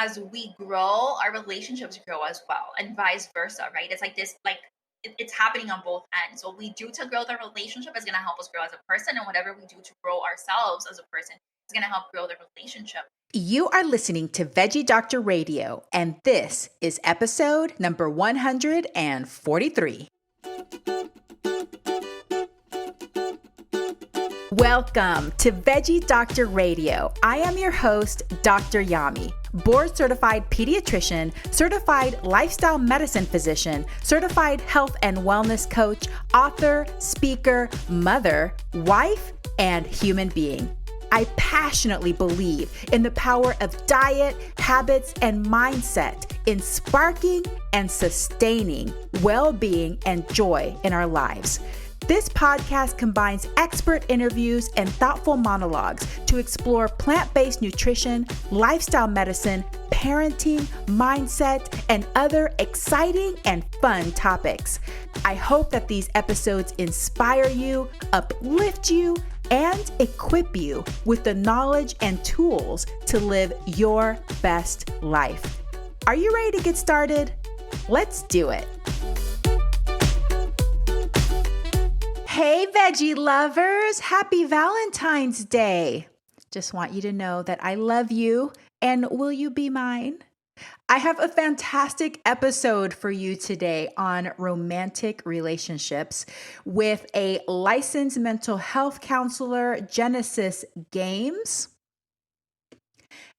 as we grow, our relationships grow as well, and vice versa, right? It's like this, like it's happening on both ends. So what we do to grow the relationship is going to help us grow as a person, and whatever we do to grow ourselves as a person is going to help grow the relationship. You are listening to Veggie Doctor Radio, and this is episode number 143. Welcome to Veggie Doctor Radio. I am your host, Dr. Yami, board-certified pediatrician, certified lifestyle medicine physician, certified health and wellness coach, author, speaker, mother, wife, and human being. I passionately believe in the power of diet, habits, and mindset in sparking and sustaining well-being and joy in our lives. This podcast combines expert interviews and thoughtful monologues to explore plant-based nutrition, lifestyle medicine, parenting, mindset, and other exciting and fun topics. I hope that these episodes inspire you, uplift you, and equip you with the knowledge and tools to live your best life. Are you ready to get started? Let's do it. Hey, veggie lovers, happy Valentine's Day. Just want you to know that I love you, and will you be mine? I have a fantastic episode for you today on romantic relationships with a licensed mental health counselor, Genesis Games.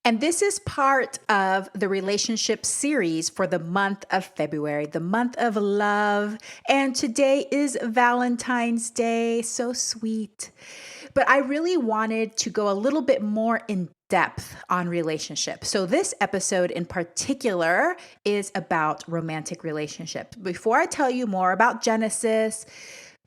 And this is part of the relationship series for the month of February, the month of love. And today is Valentine's Day. So sweet. But I really wanted to go a little bit more in depth on relationships. So this episode in particular is about romantic relationships. Before I tell you more about Genesis,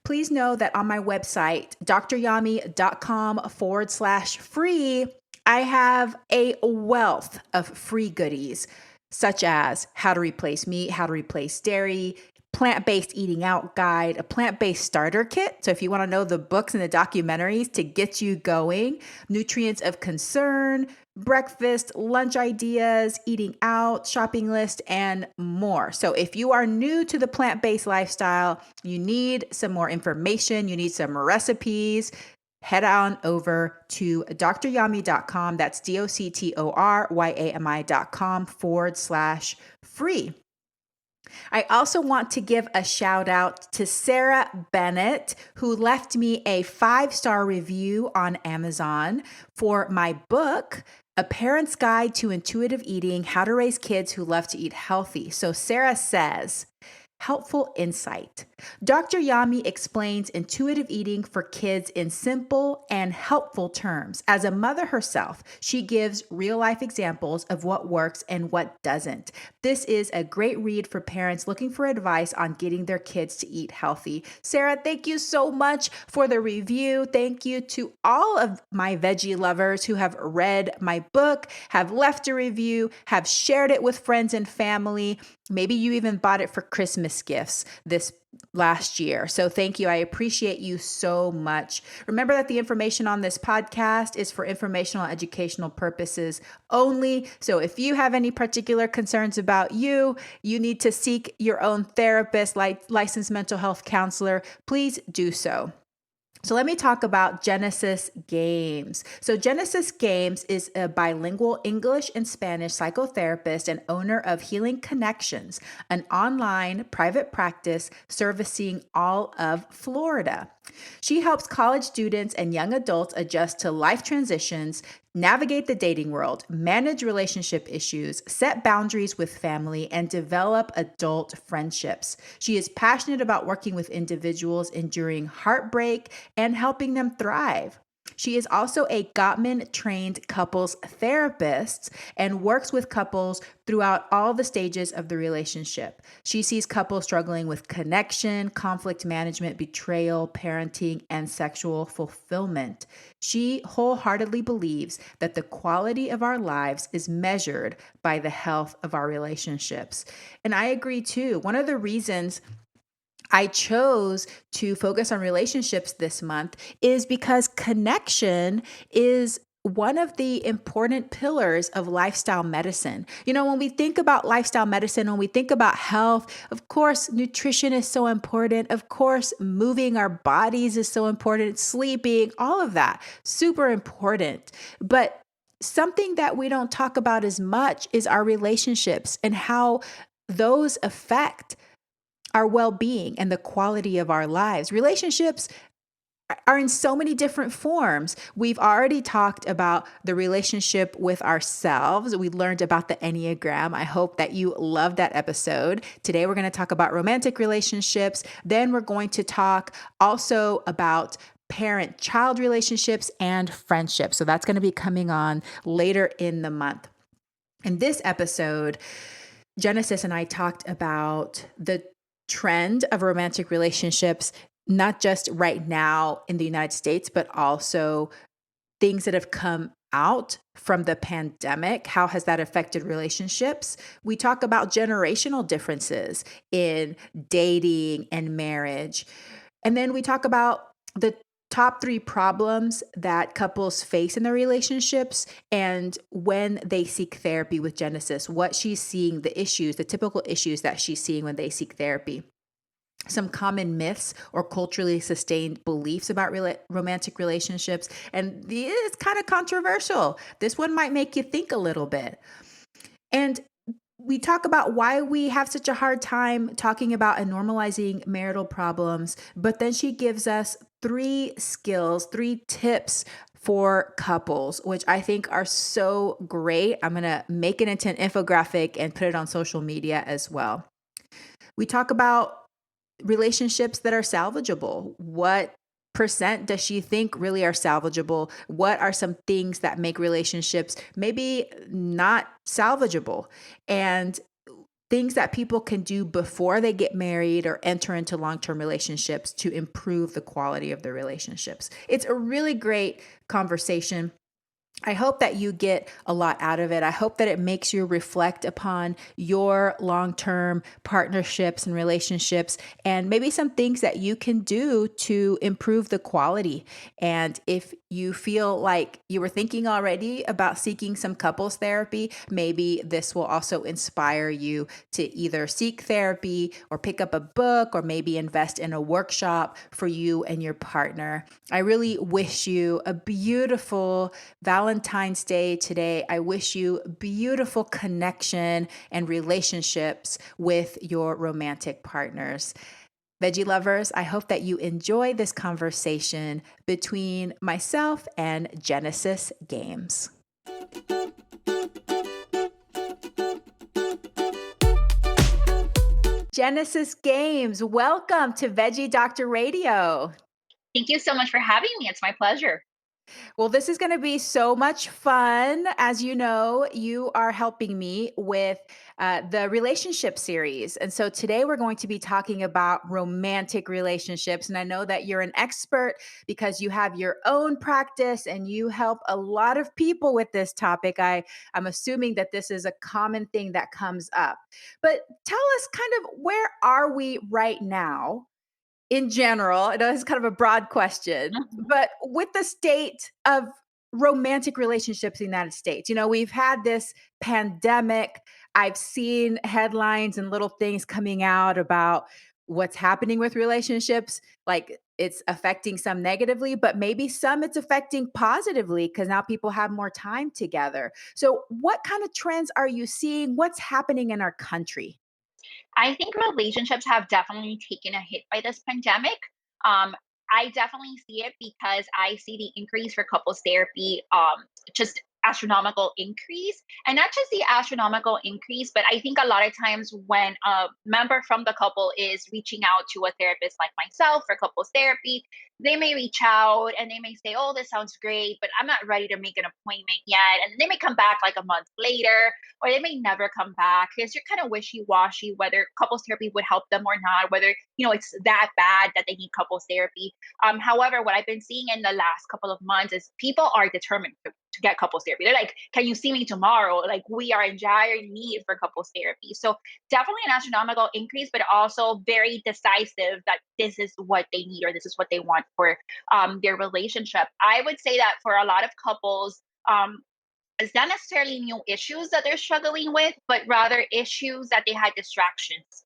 please know that on my website, dryami.com/free, I have a wealth of free goodies, such as how to replace meat, how to replace dairy, plant-based eating out guide, a plant-based starter kit. So if you want to know the books and the documentaries to get you going, nutrients of concern, breakfast, lunch ideas, eating out, shopping list, and more. So if you are new to the plant-based lifestyle, you need some more information, you need some recipes, head on over to dryami.com. That's DOCTORYAMI.com/free. I also want to give a shout out to Sarah Bennett, who left me a 5-star review on Amazon for my book, A Parent's Guide to Intuitive Eating, How to Raise Kids Who Love to Eat Healthy. So Sarah says, helpful insight. Dr. Yami explains intuitive eating for kids in simple and helpful terms. As a mother herself, she gives real-life examples of what works and what doesn't. This is a great read for parents looking for advice on getting their kids to eat healthy. Sarah, thank you so much for the review. Thank you to all of my veggie lovers who have read my book, have left a review, have shared it with friends and family. Maybe you even bought it for Christmas gifts this last year. So thank you. I appreciate you so much. Remember that the information on this podcast is for informational and educational purposes only. So if you have any particular concerns about you need to seek your own therapist, like licensed mental health counselor, please do so. So let me talk about Genesis Games. So Genesis Games is a bilingual English and Spanish psychotherapist and owner of Healing Connections, an online private practice servicing all of Florida. She helps college students and young adults adjust to life transitions, navigate the dating world, manage relationship issues, set boundaries with family, and develop adult friendships. She is passionate about working with individuals enduring heartbreak and helping them thrive. She is also a Gottman Trained Couples Therapist and works with couples throughout all the stages of the relationship. She sees couples struggling with connection, conflict management, betrayal, parenting, and sexual fulfillment. She wholeheartedly believes that the quality of our lives is measured by the health of our relationships. And I agree too. One of the reasons I chose to focus on relationships this month is because connection is one of the important pillars of lifestyle medicine. When we think about lifestyle medicine, when we think about health, of course, nutrition is so important. Of course, moving our bodies is so important. Sleeping, all of that, super important. But something that we don't talk about as much is our relationships and how those affect our well-being and the quality of our lives. Relationships are in so many different forms. We've already talked about the relationship with ourselves. We learned about the Enneagram. I hope that you loved that episode. Today, we're going to talk about romantic relationships. Then we're going to talk also about parent-child relationships and friendships. So that's going to be coming on later in the month. In this episode, Genesis and I talked about the trend of romantic relationships, not just right now in the United States, but also things that have come out from the pandemic. How has that affected relationships? We talk about generational differences in dating and marriage. And then we talk about the top 3 problems that couples face in their relationships and when they seek therapy with Genesis, what she's seeing, the issues, the typical issues that she's seeing when they seek therapy. Some common myths or culturally sustained beliefs about romantic relationships. And it's kind of controversial. This one might make you think a little bit. And we talk about why we have such a hard time talking about and normalizing marital problems, but then she gives us 3 skills, 3 tips for couples, which I think are so great. I'm going to make it into an infographic and put it on social media as well. We talk about relationships that are salvageable. What percent does she think really are salvageable? What are some things that make relationships maybe not salvageable? And things that people can do before they get married or enter into long-term relationships to improve the quality of their relationships. It's a really great conversation. I hope that you get a lot out of it. I hope that it makes you reflect upon your long-term partnerships and relationships and maybe some things that you can do to improve the quality. And if you feel like you were thinking already about seeking some couples therapy, maybe this will also inspire you to either seek therapy or pick up a book or maybe invest in a workshop for you and your partner. I really wish you a beautiful Valentine's Day today. I wish you beautiful connection and relationships with your romantic partners. Veggie lovers, I hope that you enjoy this conversation between myself and Genesis Games. Genesis Games, welcome to Veggie Doctor Radio. Thank you so much for having me. It's my pleasure. Well, this is going to be so much fun. As you know, you are helping me with the relationship series. And so today we're going to be talking about romantic relationships. And I know that you're an expert because you have your own practice and you help a lot of people with this topic. I'm assuming that this is a common thing that comes up. But tell us kind of where are we right now? In general, I know this is kind of a broad question, Mhm. but with the state of romantic relationships in the United States, we've had this pandemic. I've seen headlines and little things coming out about what's happening with relationships. Like it's affecting some negatively, but maybe some it's affecting positively because now people have more time together. So, what kind of trends are you seeing? What's happening in our country? I think relationships have definitely taken a hit by this pandemic. Um, I definitely see it because I see the increase for couples therapy, just astronomical increase, and not just the astronomical increase, but I think a lot of times when a member from the couple is reaching out to a therapist like myself for couples therapy, they may reach out and they may say, "Oh, this sounds great, but I'm not ready to make an appointment yet," and they may come back like a month later or they may never come back because you're kind of wishy-washy whether couples therapy would help them or not, whether it's that bad that they need couples therapy. However, what I've been seeing in the last couple of months is people are determined to get couples therapy. They're like, can you see me tomorrow? Like we are in dire need for couples therapy. So definitely an astronomical increase, but also very decisive that this is what they need or this is what they want for their relationship. I would say that for a lot of couples, it's not necessarily new issues that they're struggling with, but rather issues that they had distractions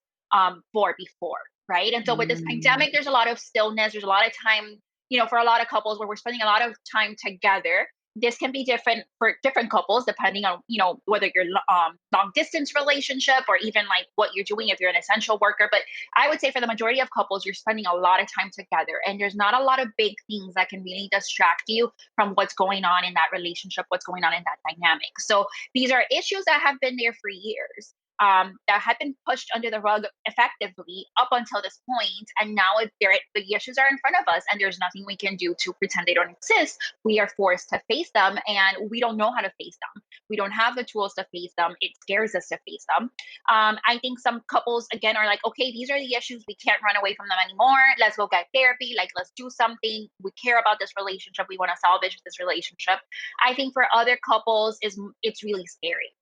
for before, right? And so with this Mm. pandemic, there's a lot of stillness. There's a lot of time, for a lot of couples where we're spending a lot of time together. This can be different for different couples depending on whether you're long distance relationship or even like what you're doing if you're an essential worker. But I would say for the majority of couples, you're spending a lot of time together, and there's not a lot of big things that can really distract you from what's going on in that relationship, what's going on in that dynamic. So these are issues that have been there for years, that have been pushed under the rug effectively up until this point. And now the issues are in front of us and there's nothing we can do to pretend they don't exist. We are forced to face them and we don't know how to face them. We don't have the tools to face them. It scares us to face them. I think some couples, again, are like, okay, these are the issues. We can't run away from them anymore. Let's go get therapy. Like, let's do something. We care about this relationship. We want to salvage this relationship. I think for other couples, it's really scary,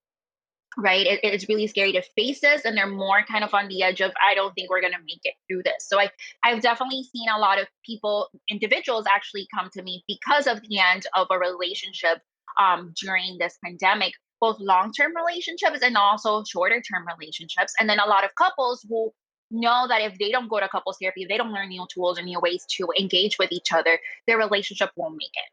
right? It's really scary to face this, and they're more kind of on the edge of, I don't think we're going to make it through this. So I've definitely seen a lot of people, individuals, actually come to me because of the end of a relationship during this pandemic, both long-term relationships and also shorter-term relationships. And then a lot of couples who know that if they don't go to couples therapy, if they don't learn new tools or new ways to engage with each other, their relationship won't make it.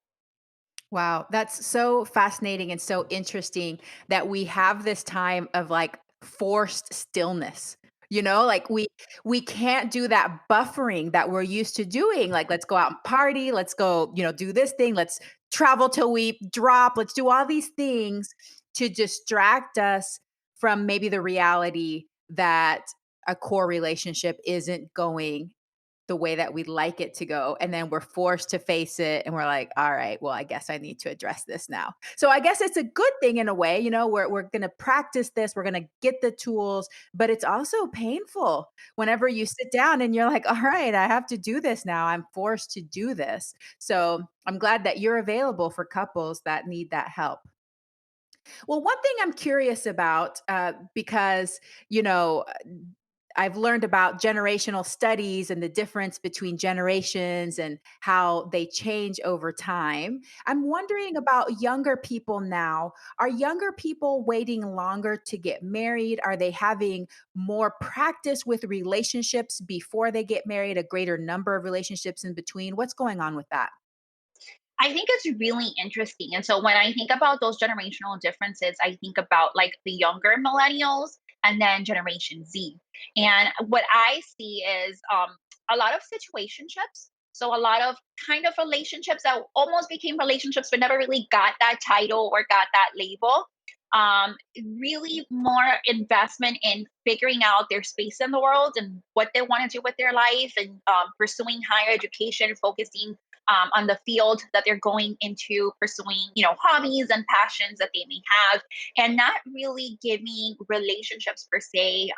Wow, that's so fascinating and so interesting that we have this time of like forced stillness. Like we can't do that buffering that we're used to doing. Like let's go out and party, let's go, do this thing, let's travel till we drop, let's do all these things to distract us from maybe the reality that a core relationship isn't going the way that we'd like it to go, and then we're forced to face it, and we're like, "All right, well, I guess I need to address this now." So I guess it's a good thing in a way, we're gonna practice this, we're gonna get the tools, but it's also painful whenever you sit down and you're like, "All right, I have to do this now. I'm forced to do this." So I'm glad that you're available for couples that need that help. Well, one thing I'm curious about, because, you know, I've learned about generational studies and the difference between generations and how they change over time. I'm wondering about younger people now. Are younger people waiting longer to get married? Are they having more practice with relationships before they get married, a greater number of relationships in between? What's going on with that? I think it's really interesting. And so when I think about those generational differences, I think about like the younger millennials and then Generation Z. And what I see is a lot of situationships. So a lot of kind of relationships that almost became relationships, but never really got that title or got that label. Really more investment in figuring out their space in the world and what they want to do with their life, and pursuing higher education, focusing on the field that they're going into, pursuing, hobbies and passions that they may have, and not really giving relationships per se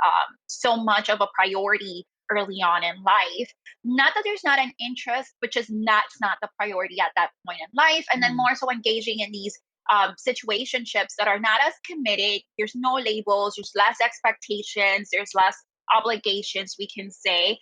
so much of a priority early on in life. Not that there's not an interest, but just that's not the priority at that point in life. And then Mm. more so engaging in these situationships that are not as committed. There's no labels, there's less expectations, there's less obligations, we can say,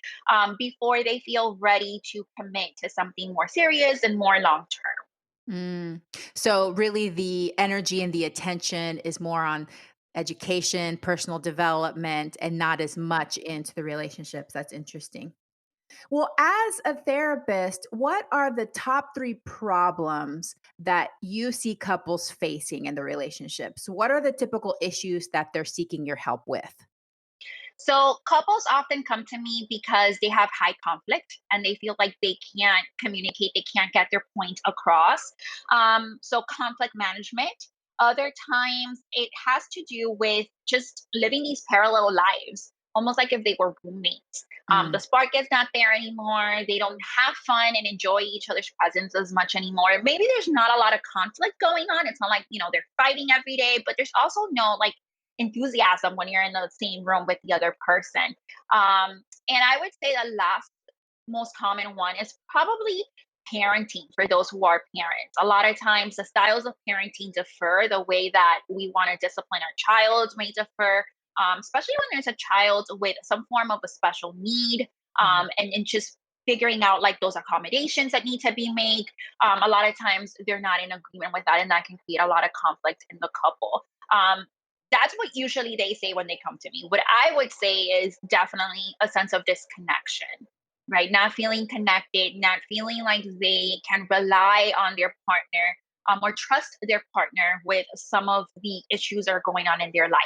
before they feel ready to commit to something more serious and more long term. Mm. So really the energy and the attention is more on education, personal development, and not as much into the relationships. That's interesting. Well, as a therapist, what are the top three problems that you see couples facing in the relationships? What are the typical issues that they're seeking your help with? So couples often come to me because they have high conflict and they feel like they can't communicate, they can't get their point across. So conflict management. Other times it has to do with just living these parallel lives, almost like if they were roommates. The Mm. spark is not there anymore. They don't have fun and enjoy each other's presence as much anymore. Maybe there's not a lot of conflict going on. It's not like, they're fighting every day, but there's also no like enthusiasm when you're in the same room with the other person. And I would say the last most common one is probably parenting for those who are parents. A lot of times the styles of parenting differ. The way that we want to discipline our child may differ, especially when there's a child with some form of a special need. Mhm. And just figuring out like those accommodations that need to be made. A lot of times they're not in agreement with that, and that can create a lot of conflict in the couple. Um, that's what usually they say when they come to me. What I would say is definitely a sense of disconnection, right? Not feeling connected, not feeling like they can rely on their partner, or trust their partner with some of the issues that are going on in their life.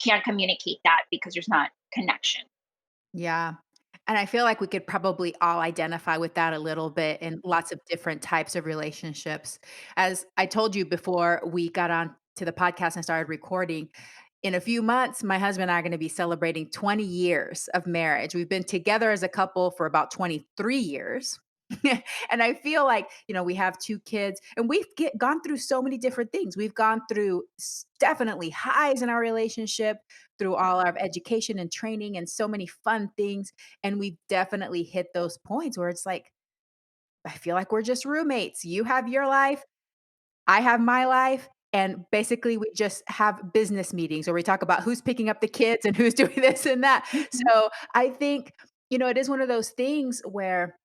Can't communicate that because there's not connection. Yeah. And I feel like we could probably all identify with that a little bit in lots of different types of relationships. As I told you before we got on to the podcast and started recording, in a few months, my husband and I are going to be celebrating 20 years of marriage. We've been together as a couple for about 23 years. And I feel like, we have 2 kids and gone through so many different things. We've gone through definitely highs in our relationship, through all our education and training and so many fun things. And we've definitely hit those points where it's like, I feel like we're just roommates. You have your life, I have my life. And basically, we just have business meetings where we talk about who's picking up the kids and who's doing this and that. So I think, it is one of those things where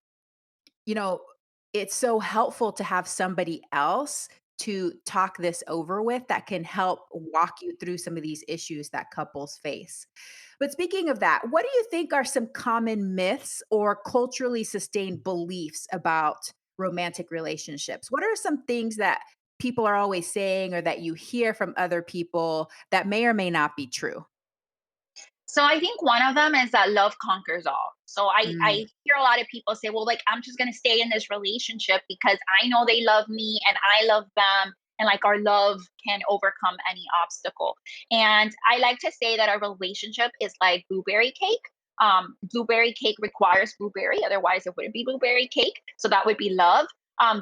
you know, it's so helpful to have somebody else to talk this over with that can help walk you through some of these issues that couples face. But speaking of that, what do you think are some common myths or culturally sustained beliefs about romantic relationships? What are some things that people are always saying or that you hear from other people that may or may not be true? So I think one of them is that love conquers all. So I Mm, hear a lot of people say, well, like, I'm just going to stay in this relationship because I know they love me and I love them. And like our love can overcome any obstacle. And I like to say that our relationship is like blueberry cake. Blueberry cake requires blueberry, otherwise, it wouldn't be blueberry cake. So that would be love.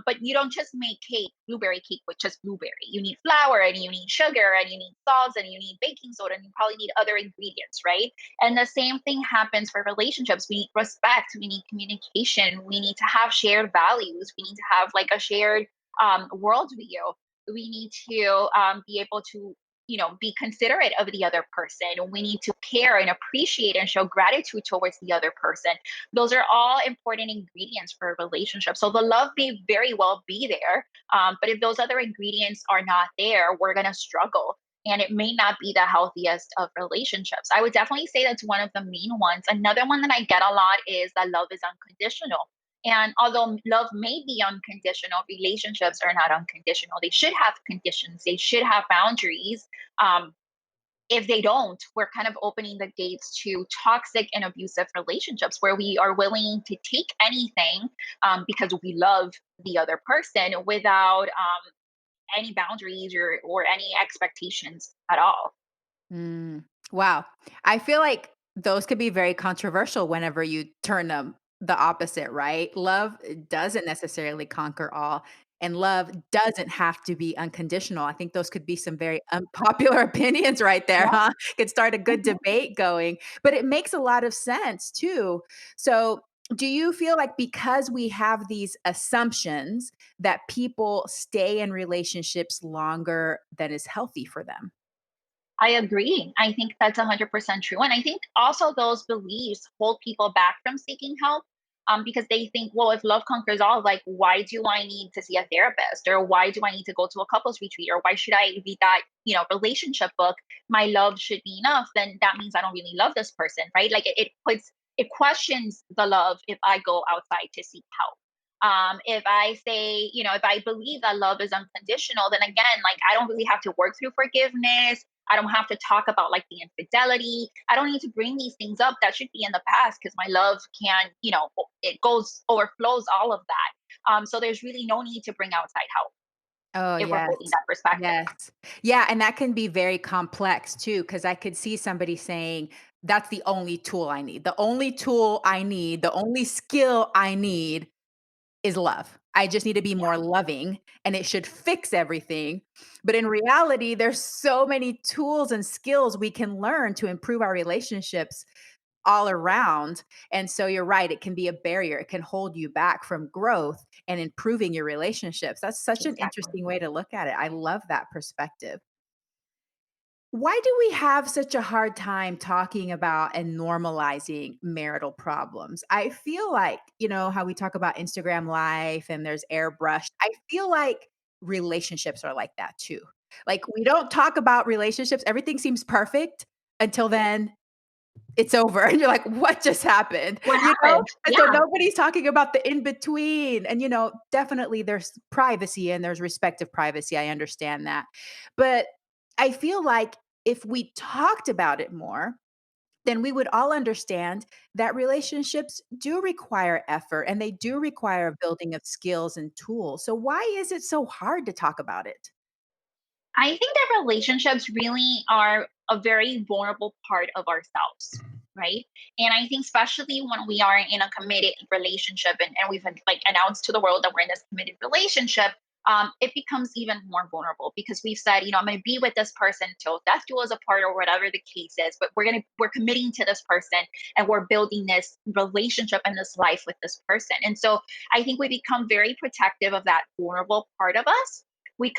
But you don't just make blueberry cake with just blueberry. You need flour and you need sugar and you need salt and you need baking soda and you probably need other ingredients, right? And the same thing happens for relationships. We need respect, we need communication, we need to have shared values, we need to have like a shared worldview. We need to be able to be considerate of the other person. We need to care and appreciate and show gratitude towards the other person. Those are all important ingredients for a relationship. So the love may very well be there, but if those other ingredients are not there, we're going to struggle. And it may not be the healthiest of relationships. I would definitely say that's one of the main ones. Another one that I get a lot is that love is unconditional. And although love may be unconditional, relationships are not unconditional. They should have conditions, they should have boundaries. Um, if they don't, we're kind of opening the gates to toxic and abusive relationships where we are willing to take anything because we love the other person without any boundaries or any expectations at all. mm. Wow. I feel like those could be very controversial whenever you turn them the opposite, right? Love doesn't necessarily conquer all, and love doesn't have to be unconditional. I think those could be some very unpopular opinions right there, Yeah. huh? Could start a good Mhm. debate going, but it makes a lot of sense too. So, do you feel like because we have these assumptions that people stay in relationships longer than is healthy for them? I agree. I think that's 100% true. And I think also those beliefs hold people back from seeking help, because they think, well, if love conquers all, like, why do I need to see a therapist? Or why do I need to go to a couples retreat? Or why should I read that, relationship book? My love should be enough. Then that means I don't really love this person, right? Like it questions the love if I go outside to seek help. If I say, if I believe that love is unconditional, then again, like, I don't really have to work through forgiveness. I don't have to talk about like the infidelity. I don't need to bring these things up that should be in the past because my love can, it goes overflows all of that. So there's really no need to bring outside help Oh, if we're yes. holding that perspective. Yes. Yeah, and that can be very complex too, because I could see somebody saying, "That's the only tool I need. The only tool I need, the only skill I need is love. I just need to be more Yeah, loving, and it should fix everything." But in reality, there's so many tools and skills we can learn to improve our relationships all around. And so you're right, it can be a barrier. It can hold you back from growth and improving your relationships. That's such an exactly. interesting way to look at it. I love that perspective. Why do we have such a hard time talking about and normalizing marital problems? I feel like, how we talk about Instagram life and there's airbrush. I feel like relationships are like that too. Like we don't talk about relationships. Everything seems perfect until then it's over and you're like, "What just happened?" What You know? happened? And so Yeah. nobody's talking about the in between. And definitely there's privacy and there's respect of privacy. I understand that. But I feel like if we talked about it more, then we would all understand that relationships do require effort and they do require building of skills and tools. So why is it so hard to talk about it? I think that relationships really are a very vulnerable part of ourselves, right? And I think especially when we are in a committed relationship and we've like announced to the world that we're in this committed relationship, it becomes even more vulnerable because we've said, I'm going to be with this person till death do us apart or whatever the case is. But we're committing to this person and we're building this relationship and this life with this person. And so I think we become very protective of that vulnerable part of us. We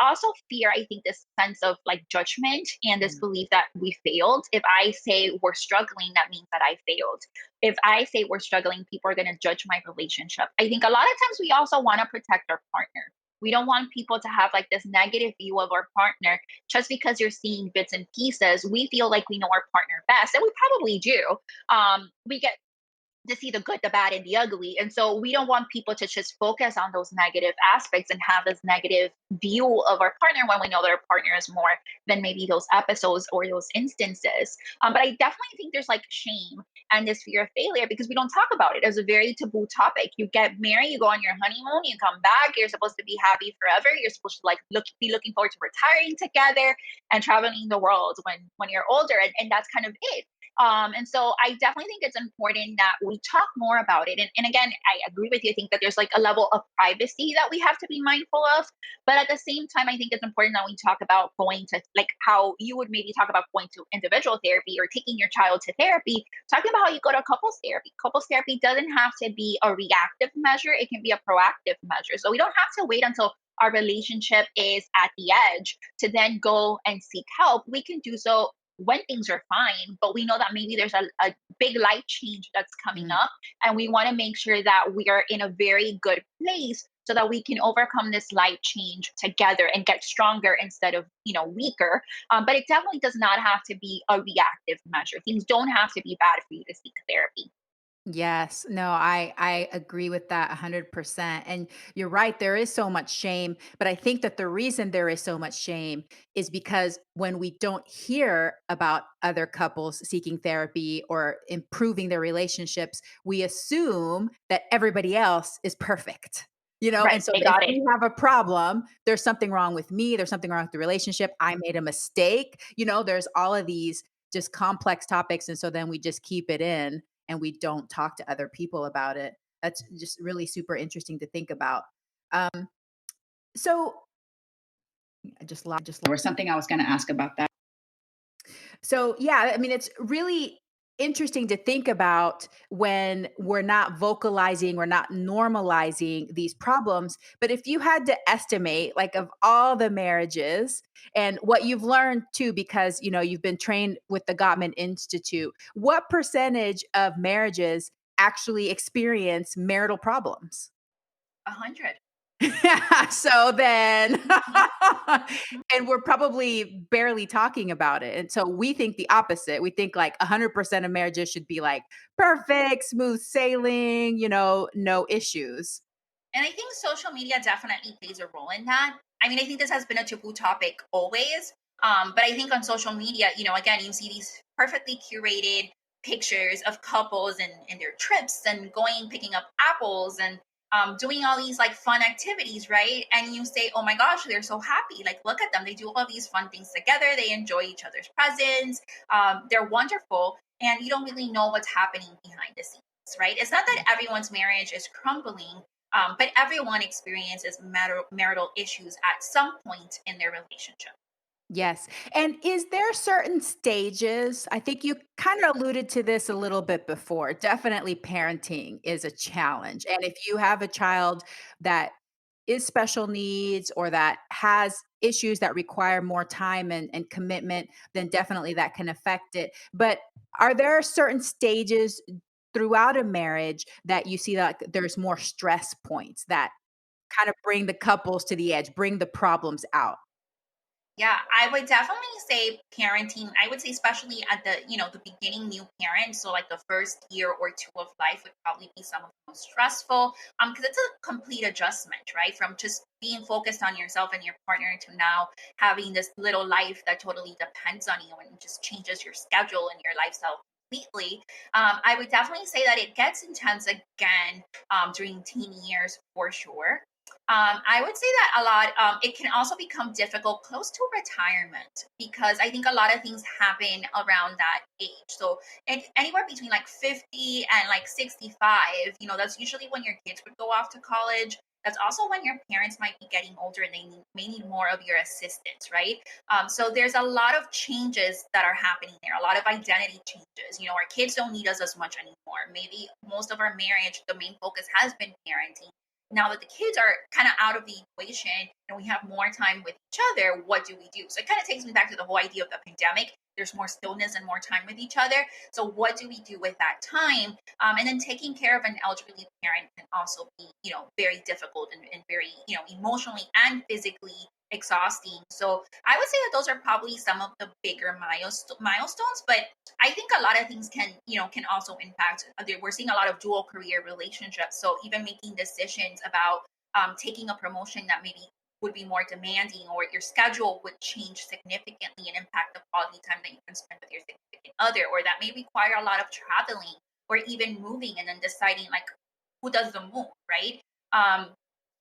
also fear, I think, this sense of like judgment and this Mm, belief that we failed. If I say we're struggling, that means that I failed. If I say we're struggling, people are going to judge my relationship. I think a lot of times we also want to protect our partner. We don't want people to have like this negative view of our partner just because you're seeing bits and pieces. We feel like we know our partner best, and we probably do. We get to see the good, the bad, and the ugly. And so we don't want people to just focus on those negative aspects and have this negative view of our partner when we know that our partner is more than maybe those episodes or those instances. But I definitely think there's like shame and this fear of failure because we don't talk about it as a very taboo topic. You get married, you go on your honeymoon, you come back, you're supposed to be happy forever. You're supposed to like be looking forward to retiring together and traveling the world when you're older. And that's kind of it. And so I definitely think it's important that we talk more about it. And again, I agree with you. I think that there's like a level of privacy that we have to be mindful of. But at the same time, I think it's important that we talk about going to like how you would maybe talk about going to individual therapy or taking your child to therapy, talking about how you go to couples therapy. Couples therapy doesn't have to be a reactive measure, it can be a proactive measure. So we don't have to wait until our relationship is at the edge to then go and seek help. We can do so when things are fine, but we know that maybe there's a big life change that's coming mm. up. And we want to make sure that we are in a very good place so that we can overcome this life change together and get stronger instead of, weaker. But it definitely does not have to be a reactive measure. Things don't have to be bad for you to seek therapy. Yes. No, I agree with that 100%. And you're right, there is so much shame, but I think that the reason there is so much shame is because when we don't hear about other couples seeking therapy or improving their relationships, we assume that everybody else is perfect. Right. And so I if got it. we have a problem, there's something wrong with me, there's something wrong with the relationship, I made a mistake. There's all of these just complex topics and so then we just keep it in and we don't talk to other people about it. That's just really super interesting to think about. Um, so I just There was something I was going to ask about that. so yeah, I mean it's really interesting to think about when we're not vocalizing, we're not normalizing these problems. But if you had to estimate, like of all the marriages and what you've learned too, because you've been trained with the Gottman Institute, what percentage of marriages actually experience marital problems? 100. So then Mhm. and we're probably barely talking about it, and so we think the opposite. We think like 100% of marriages should be like perfect, smooth sailing, no issues. And I think social media definitely plays a role in that. I mean, I think this has been a taboo topic always. But I think on social media, again, you see these perfectly curated pictures of couples and their trips and going picking up apples and doing all these like fun activities, right? And you say, oh my gosh, they're so happy. Like, look at them. They do all these fun things together. They enjoy each other's presence. They're wonderful. And you don't really know what's happening behind the scenes, right? It's not that everyone's marriage is crumbling, but everyone experiences marital issues at some point in their relationship. Yes. And is there certain stages? I think you kind of alluded to this a little bit before. Definitely parenting is a challenge. And if you have a child that is special needs or that has issues that require more time and commitment, then definitely that can affect it. But are there certain stages throughout a marriage that you see that there's more stress points that kind of bring the couples to the edge, bring the problems out? Yeah, I would definitely say parenting. I would say especially at the beginning new parents, so like the first year or two of life would probably be some of the most stressful. Because it's a complete adjustment, right? From just being focused on yourself and your partner to now having this little life that totally depends on you and just changes your schedule and your lifestyle completely. I would definitely say that it gets intense again during teen years for sure. I would say that a lot. It can also become difficult close to retirement because I think a lot of things happen around that age. So anywhere between like 50 and like 65, that's usually when your kids would go off to college. That's also when your parents might be getting older and may need more of your assistance, right? So there's a lot of changes that are happening there, a lot of identity changes. Our kids don't need us as much anymore. Maybe most of our marriage, the main focus has been parenting. Now that the kids are kind of out of the equation and we have more time with each other, what do we do? So it kind of takes me back to the whole idea of the pandemic. There's more stillness and more time with each other. So what do we do with that time? And then taking care of an elderly parent can also be, very difficult and very, emotionally and physically exhausting. So I would say that those are probably some of the bigger milestones, but I think a lot of things can also impact. We're seeing a lot of dual career relationships. So even making decisions about taking a promotion that maybe would be more demanding or your schedule would change significantly and impact the quality time that you can spend with your significant other, or that may require a lot of traveling or even moving and then deciding like who does the move, right?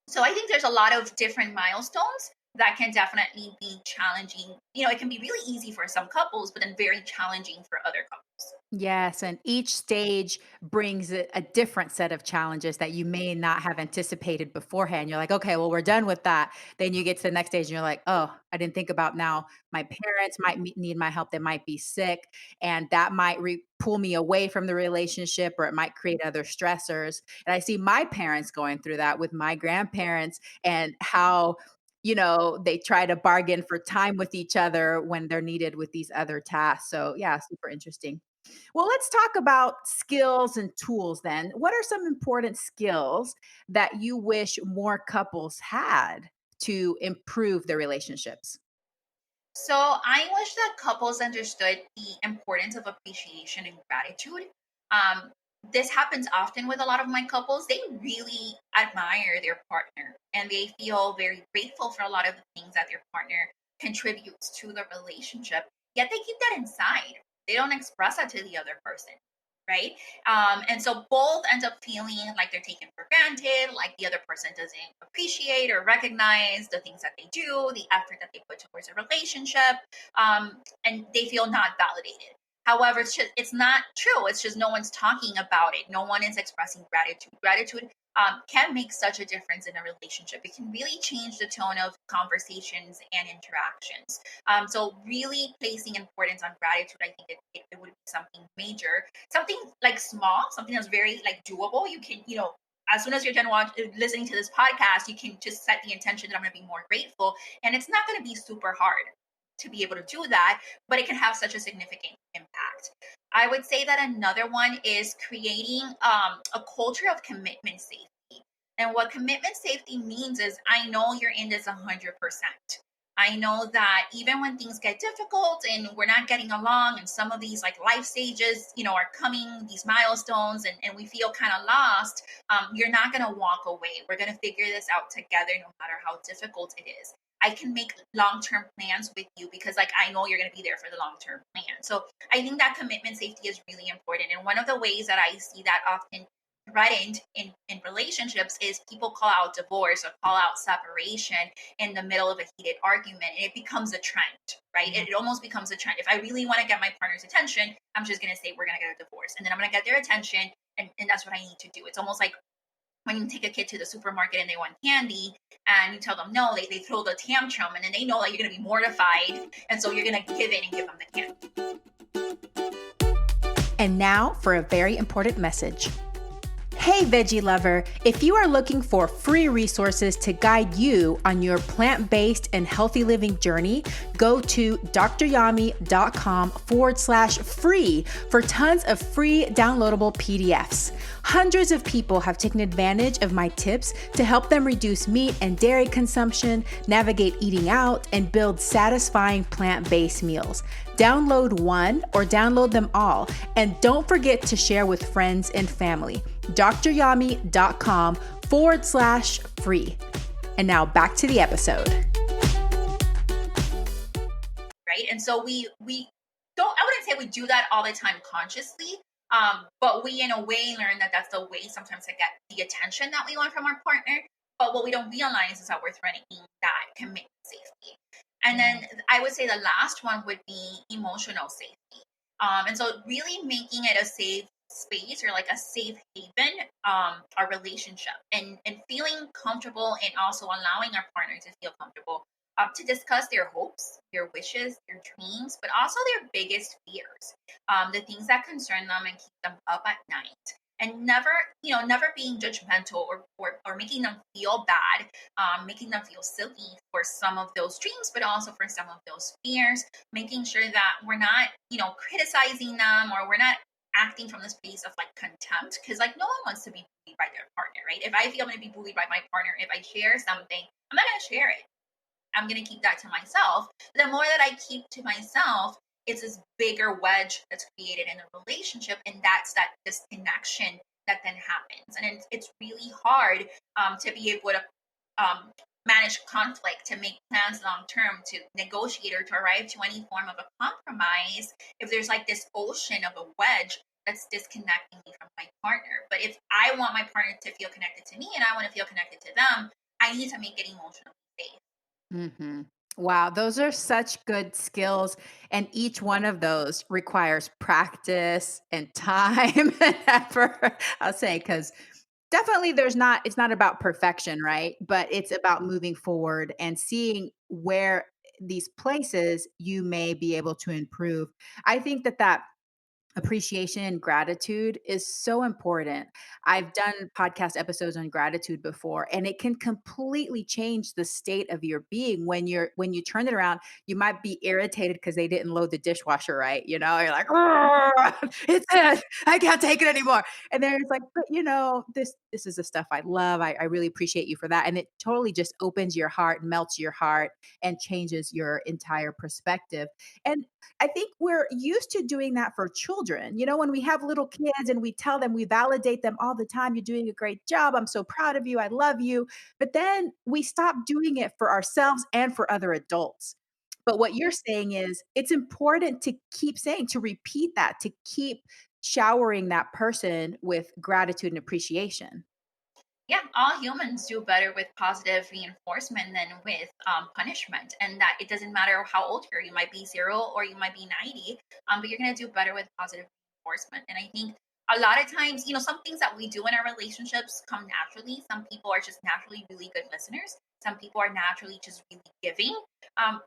So I think there's a lot of different milestones that can definitely be challenging. It can be really easy for some couples, but then very challenging for other couples. Yes, and each stage brings a different set of challenges that you may not have anticipated beforehand. You're like, okay, well, we're done with that. Then you get to the next stage and you're like, oh, I didn't think about now my parents might need my help. They might be sick, and that might pull me away from the relationship or it might create other stressors. And I see my parents going through that with my grandparents and how they try to bargain for time with each other when they're needed with these other tasks. So, yeah, super interesting. Well, let's talk about skills and tools then. What are some important skills that you wish more couples had to improve their relationships? So I wish that couples understood the importance of appreciation and gratitude. Um, this happens often with a lot of my couples. They really admire their partner and they feel very grateful for a lot of the things that their partner contributes to the relationship. Yet they keep that inside. They don't express that to the other person, right? And so both end up feeling like they're taken for granted, like the other person doesn't appreciate or recognize the things that they do, the effort that they put towards a relationship, and they feel not validated. However, it's not true. It's just no one's talking about it. No one is expressing gratitude. Gratitude can make such a difference in a relationship. It can really change the tone of conversations and interactions. So really placing importance on gratitude, I think it would be something major, something like small, something that's very like doable. You can, as soon as you're done listening to this podcast, you can just set the intention that I'm going to be more grateful. And it's not going to be super hard to be able to do that, but it can have such a significant impact. I would say that another one is creating a culture of commitment safety. And what commitment safety means is I know you're in this 100%. I know that even when things get difficult and we're not getting along and some of these like life stages, are coming, these milestones, and we feel kind of lost, you're not going to walk away. We're going to figure this out together no matter how difficult it is. I can make long-term plans with you because like I know you're going to be there for the long-term plan. So I think that commitment safety is really important. And one of the ways that I see that often threatened in relationships is people call out divorce or call out separation in the middle of a heated argument, and it becomes a trend, right? It almost becomes a trend. If I really want to get my partner's attention, I'm just going to say we're going to get a divorce, and then I'm going to get their attention, and that's what I need to do. It's almost like when you take a kid to the supermarket and they want candy and you tell them no, they throw the tantrum, and then they know that you're going to be mortified, and so you're going to give in and give them the candy. And now for a very important message. Hey, veggie lover, if you are looking for free resources to guide you on your plant-based and healthy living journey, go to dryami.com/free for tons of free downloadable PDFs. Hundreds of people have taken advantage of my tips to help them reduce meat and dairy consumption, navigate eating out, and build satisfying plant-based meals. Download one or download them all, and don't forget to share with friends and family. dryami.com/free. And now back to the episode. Right. And so we don't, I wouldn't say we do that all the time consciously. But we in a way learn that that's the way sometimes to get the attention that we want from our partner. But what we don't realize is that we're threatening that commitment safety. And then I would say the last one would be emotional safety. And so really making it a safe space or like a safe haven, our relationship, and feeling comfortable, and also allowing our partner to feel comfortable to discuss their hopes, their wishes, their dreams, but also their biggest fears, the things that concern them and keep them up at night. And never being judgmental or making them feel bad, making them feel silly for some of those dreams, but also for some of those fears, making sure that we're not, criticizing them, or we're not acting from the space of like contempt, because like no one wants to be bullied by their partner, right? If I feel I'm going to be bullied by my partner, if I share something, I'm not going to share it. I'm going to keep that to myself. The more that I keep to myself, it's this bigger wedge that's created in the relationship, and that's that disconnection that then happens. And it's really hard to be able to manage conflict, to make plans long term, to negotiate, or to arrive to any form of a compromise if there's like this ocean of a wedge that's disconnecting me from my partner. But if I want my partner to feel connected to me and I want to feel connected to them, I need to make it emotionally safe. Mm-hmm. Wow, those are such good skills. And each one of those requires practice and time and effort. I'll say, because definitely it's not about perfection, right? But it's about moving forward and seeing where these places you may be able to improve. I think that appreciation and gratitude is so important. I've done podcast episodes on gratitude before, and it can completely change the state of your being. When you turn it around, you might be irritated because they didn't load the dishwasher right. You're like, it's it. I can't take it anymore. And then it's like, but this is the stuff I love. I really appreciate you for that. And it totally just opens your heart, melts your heart, and changes your entire perspective. And I think we're used to doing that for children. When we have little kids and we tell them, we validate them all the time. You're doing a great job. I'm so proud of you. I love you. But then we stop doing it for ourselves and for other adults. But what you're saying is it's important to keep saying, to repeat that, to keep showering that person with gratitude and appreciation. Yeah, all humans do better with positive reinforcement than with punishment, and that it doesn't matter how old you are. You might be 0 or you might be 90, but you're going to do better with positive reinforcement. And I think a lot of times, some things that we do in our relationships come naturally. Some people are just naturally really good listeners. Some people are naturally just really giving.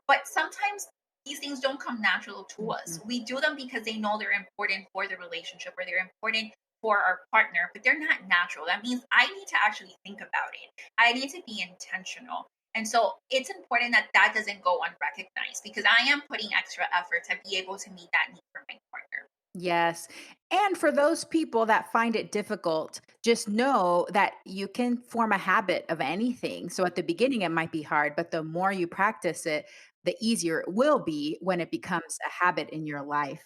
But sometimes these things don't come natural to us. We do them because they know they're important for the relationship, or they're important for our partner, but they're not natural. That means I need to actually think about it. I need to be intentional. And so it's important that that doesn't go unrecognized, because I am putting extra effort to be able to meet that need for my partner. Yes. And for those people that find it difficult, just know that you can form a habit of anything. So at the beginning, it might be hard, but the more you practice it, the easier it will be when it becomes a habit in your life.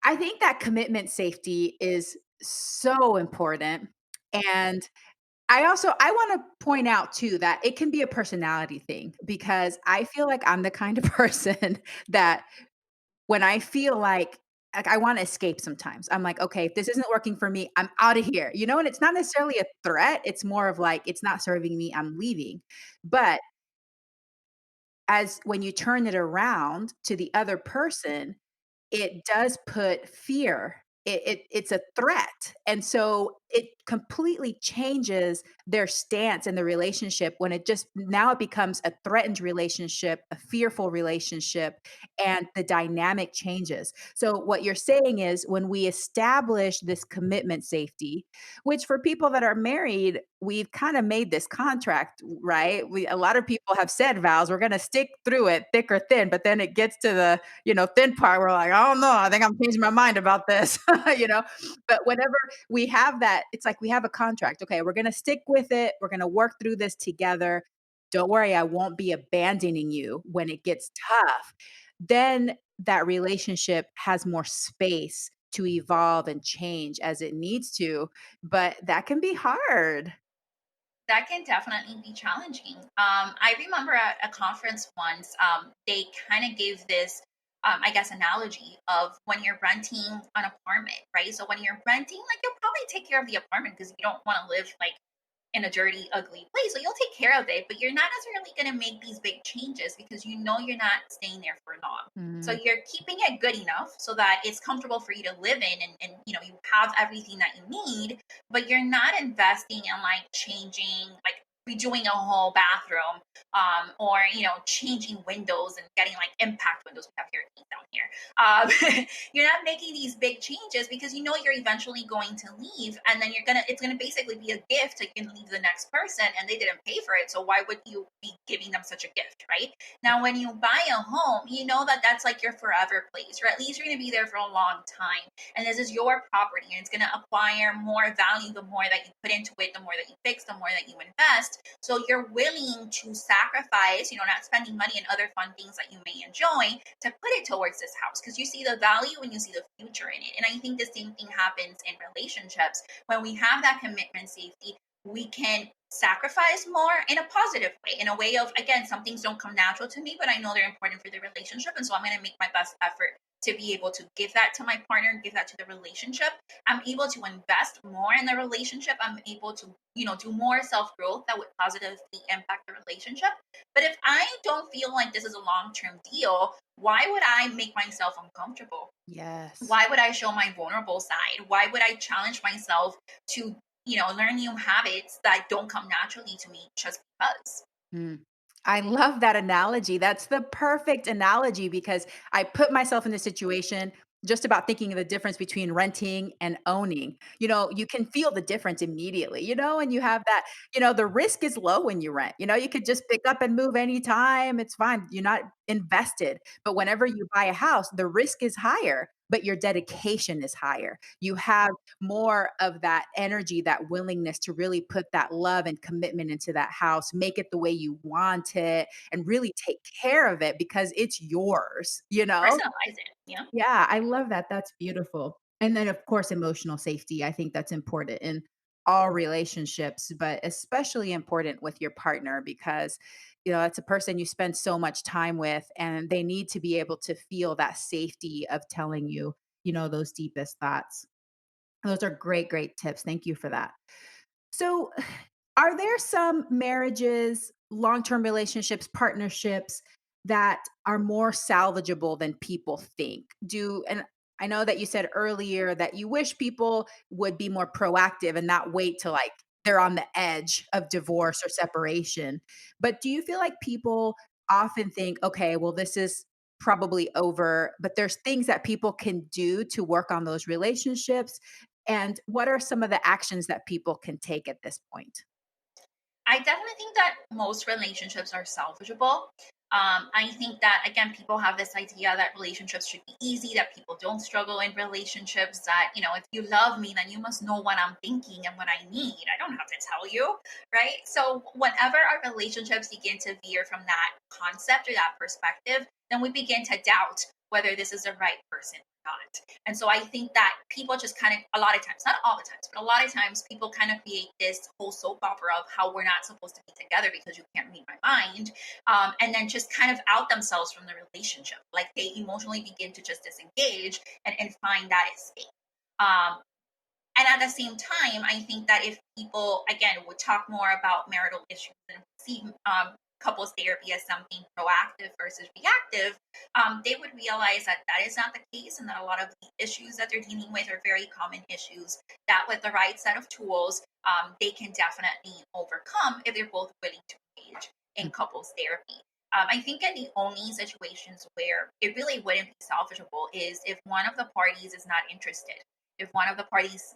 I think that commitment safety is so important. And I want to point out too that it can be a personality thing, because I feel like I'm the kind of person that when I feel like I want to escape sometimes. I'm like, okay, if this isn't working for me, I'm out of here. And it's not necessarily a threat. It's more of like, it's not serving me, I'm leaving. But as when you turn it around to the other person, it does put fear. It's a threat. And so it completely changes their stance in the relationship when now it becomes a threatened relationship, a fearful relationship, and the dynamic changes. So what you're saying is when we establish this commitment safety, which for people that are married, we've kind of made this contract, right? A lot of people have said vows, we're going to stick through it thick or thin, but then it gets to the, thin part. We're like, oh no, I think I'm changing my mind about this, but whenever we have that, it's like we have a contract. Okay, we're going to stick with it. We're going to work through this together. Don't worry, I won't be abandoning you when it gets tough. Then that relationship has more space to evolve and change as it needs to, but that can be hard. That can definitely be challenging. I remember at a conference once, they kind of gave this, I guess, analogy of when you're renting an apartment, right? So when you're renting, like you'll probably take care of the apartment because you don't want to live like in a dirty, ugly place. So you'll take care of it, but you're not necessarily going to make these big changes because you know you're not staying there for long. So Mm, you're keeping it good enough so that it's comfortable for you to live in, and you know you have everything that you need, but you're not investing in like changing, like redoing a whole bathroom, or you know changing windows and getting like impact windows. We have hurricanes down here. You're not making these big changes because you know you're eventually going to leave, and then it's gonna basically be a gift to leave the next person, and they didn't pay for it, so why would you be giving them such a gift, right? Now when you buy a home, you know that that's like your forever place, or at least you're going to be there for a long time, and this is your property, and it's going to acquire more value the more that you put into it, the more that you fix, the more that you invest. So you're willing to sacrifice, you know, not spending money and other fun things that you may enjoy to put it towards this house because you see the value and you see the future in it. And I think the same thing happens in relationships. When we have that commitment safety, we can sacrifice more in a positive way, in a way of, again, some things don't come natural to me, but I know they're important for the relationship. And so I'm going to make my best effort to be able to give that to my partner and give that to the relationship. I'm able to invest more in the relationship. I'm able to, you know, do more self-growth that would positively impact the relationship. But if I don't feel like this is a long-term deal, why would I make myself uncomfortable? yes. Why would I show my vulnerable side? Why would I challenge myself to, you know, learn new habits that don't come naturally to me just because? Mm. I love that analogy. That's the perfect analogy because I put myself in this situation just about thinking of the difference between renting and owning. You can feel the difference immediately, and you have that, the risk is low when you rent. You could just pick up and move anytime. It's fine. You're not invested. But whenever you buy a house, the risk is higher, but your dedication is higher. You have more of that energy, that willingness to really put that love and commitment into that house, make it the way you want it, and really take care of it because it's yours. Personalize it. Yeah. Yeah, I love that. That's beautiful. And then, of course, emotional safety. I think that's important in all relationships, but especially important with your partner because, it's a person you spend so much time with, and they need to be able to feel that safety of telling you, those deepest thoughts. Those are great, great tips. Thank you for that. So, are there some marriages, long term relationships, partnerships that are more salvageable than people think? And I know that you said earlier that you wish people would be more proactive and not wait till like they're on the edge of divorce or separation. But do you feel like people often think, okay, well, this is probably over, but there's things that people can do to work on those relationships? And what are some of the actions that people can take at this point? I definitely think that most relationships are salvageable. I think that, again, people have this idea that relationships should be easy, that people don't struggle in relationships, that, you know, if you love me, then you must know what I'm thinking and what I need. I don't have to tell you, right? So, whenever our relationships begin to veer from that concept or that perspective, then we begin to doubt whether this is the right person or not. And so I think that people just kind of, a lot of times, not all the times, but a lot of times, people kind of create this whole soap opera of how we're not supposed to be together because you can't read my mind. And then just kind of out themselves from the relationship. Like they emotionally begin to just disengage and find that escape. Um, and at the same time, I think that if people, again, would talk more about marital issues and see couples therapy as something proactive versus reactive, they would realize that that is not the case, and that a lot of the issues that they're dealing with are very common issues that, with the right set of tools, they can definitely overcome if they're both willing to engage in couples therapy. I think in the only situations where it really wouldn't be salvageable is if one of the parties is not interested. If one of the parties,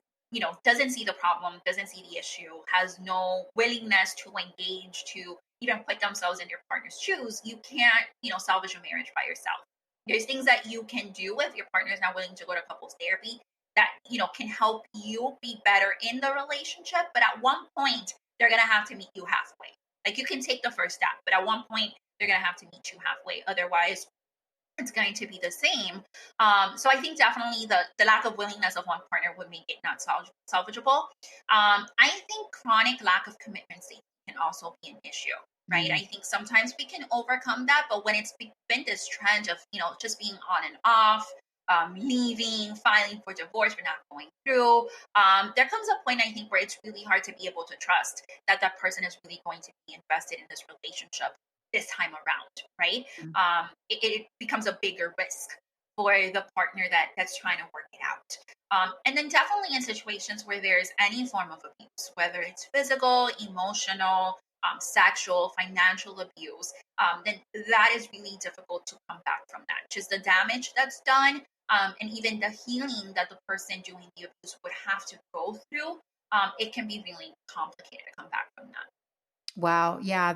doesn't see the problem, doesn't see the issue, has no willingness to engage, to even put themselves in their partner's shoes, you can't, salvage a marriage by yourself. There's things that you can do if your partner is not willing to go to couples therapy that, can help you be better in the relationship. But at one point, they're going to have to meet you halfway. Like, you can take the first step, but at one point, they're going to have to meet you halfway. Otherwise, it's going to be the same. So I think definitely the lack of willingness of one partner would make it not salvageable. I think chronic lack of commitment safety can also be an issue, right? I think sometimes we can overcome that, but when it's been this trend of, just being on and off, leaving, filing for divorce, we're not going through, there comes a point, I think, where it's really hard to be able to trust that that person is really going to be invested in this relationship this time around, right? It becomes a bigger risk for the partner that's trying to work it out. And then definitely in situations where there's any form of abuse, whether it's physical, emotional, sexual, financial abuse, then that is really difficult to come back from that. Just the damage that's done, and even the healing that the person doing the abuse would have to go through, it can be really complicated to come back from that. Wow. Yeah,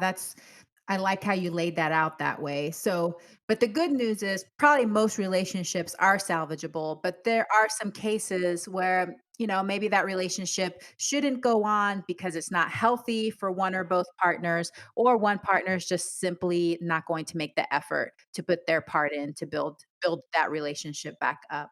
I like how you laid that out that way. So, but the good news is probably most relationships are salvageable, but there are some cases where, maybe that relationship shouldn't go on because it's not healthy for one or both partners, or one partner is just simply not going to make the effort to put their part in to build that relationship back up.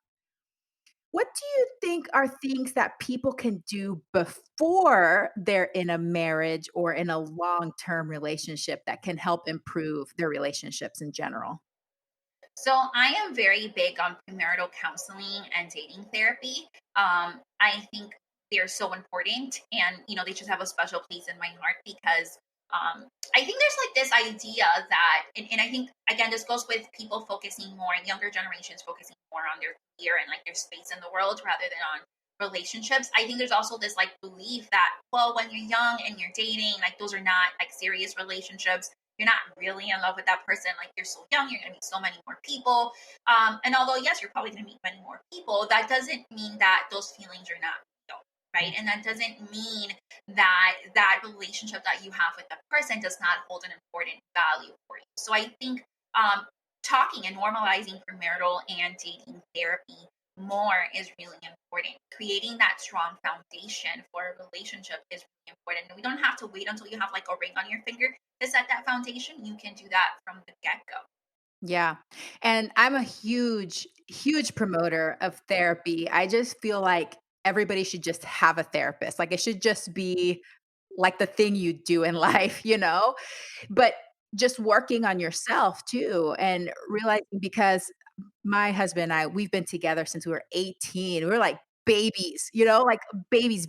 What do you think are things that people can do before they're in a marriage or in a long-term relationship that can help improve their relationships in general? So I am very big on premarital counseling and dating therapy. I think they're so important, and they just have a special place in my heart because I think there's like this idea that, and I think again this goes with people focusing more, younger generations focusing more on their career and like their space in the world rather than on relationships. I think there's also this like belief that, well, when you're young and you're dating, like those are not like serious relationships. You're not really in love with that person. Like, you're so young, you're going to meet so many more people. And although, yes, you're probably going to meet many more people, that doesn't mean that those feelings are not real, right? And that doesn't mean that that relationship that you have with the person does not hold an important value for you. So I think talking and normalizing premarital and dating therapy more is really important. Creating that strong foundation for a relationship is really important. And we don't have to wait until you have like a ring on your finger to set that foundation. You can do that from the get-go. Yeah. And I'm a huge, huge promoter of therapy. I just feel like everybody should just have a therapist. Like, it should just be like the thing you do in life. But just working on yourself too, and realizing, because my husband and I, we've been together since we were 18. We're like babies, like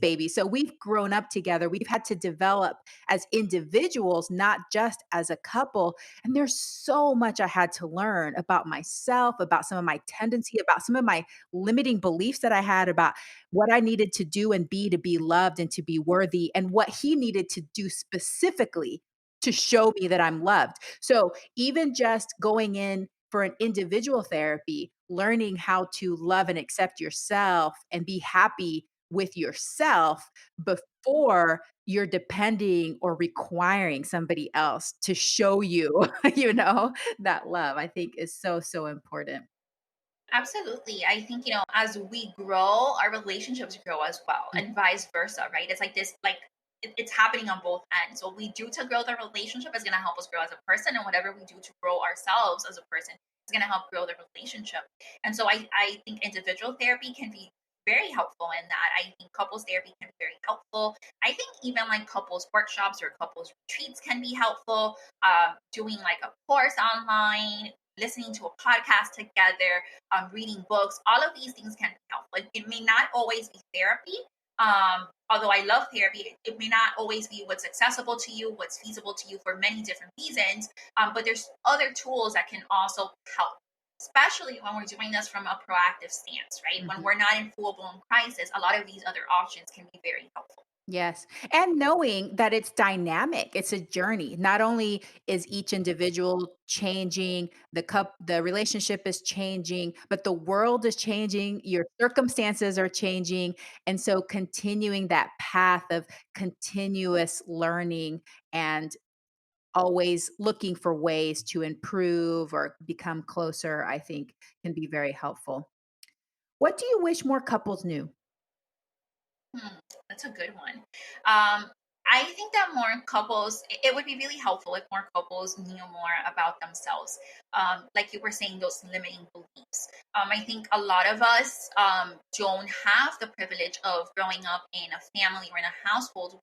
babies. So we've grown up together. We've had to develop as individuals, not just as a couple. And there's so much I had to learn about myself, about some of my tendency, about some of my limiting beliefs that I had about what I needed to do and be to be loved and to be worthy, and what he needed to do specifically to show me that I'm loved. So even just going in for an individual therapy, learning how to love and accept yourself and be happy with yourself before you're depending or requiring somebody else to show you, that love, I think is so, so important. Absolutely. I think, as we grow, our relationships grow as well, Mm. and vice versa, right? It's like this, like, it's happening on both ends. What we do to grow the relationship is going to help us grow as a person, and whatever we do to grow ourselves as a person is going to help grow the relationship. And so I think individual therapy can be very helpful in that. I think couples therapy can be very helpful. I think even like couples workshops or couples retreats can be helpful. Doing like a course online, listening to a podcast together, reading books, all of these things can be helpful. It may not always be therapy, Although I love therapy, it may not always be what's accessible to you, what's feasible to you for many different reasons. But there's other tools that can also help, especially when we're doing this from a proactive stance, right? When we're not in full blown crisis, a lot of these other options can be very helpful. Yes. And knowing that it's dynamic, it's a journey. Not only is each individual changing, the relationship is changing, but the world is changing, your circumstances are changing. And so continuing that path of continuous learning and always looking for ways to improve or become closer, I think can be very helpful. What do you wish more couples knew? Hmm, that's a good one. I think that more couples, it would be really helpful if more couples knew more about themselves. Like you were saying, those limiting beliefs. I think a lot of us don't have the privilege of growing up in a family or in a household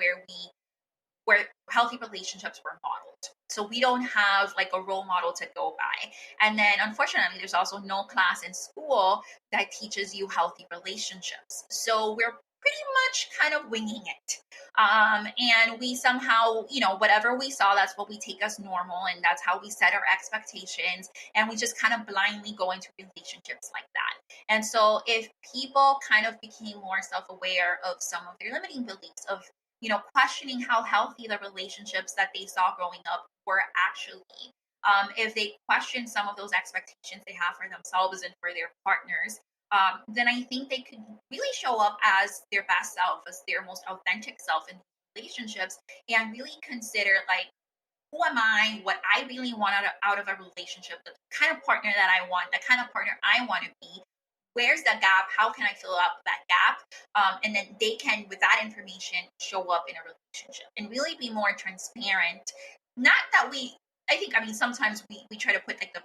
where healthy relationships were modeled. So we don't have like a role model to go by. And then unfortunately, there's also no class in school that teaches you healthy relationships. So we're pretty much kind of winging it. And we somehow, whatever we saw, that's what we take as normal. And that's how we set our expectations. And we just kind of blindly go into relationships like that. And so if people kind of became more self-aware of some of their limiting beliefs, of questioning how healthy the relationships that they saw growing up were actually. If they question some of those expectations they have for themselves and for their partners, then I think they could really show up as their best self, as their most authentic self in relationships, and really consider like, who am I, what I really want out of a relationship, the kind of partner that I want, the kind of partner I want to be. Where's the gap? How can I fill up that gap? And then they can, with that information, show up in a relationship and really be more transparent. Not that I mean, sometimes we try to put like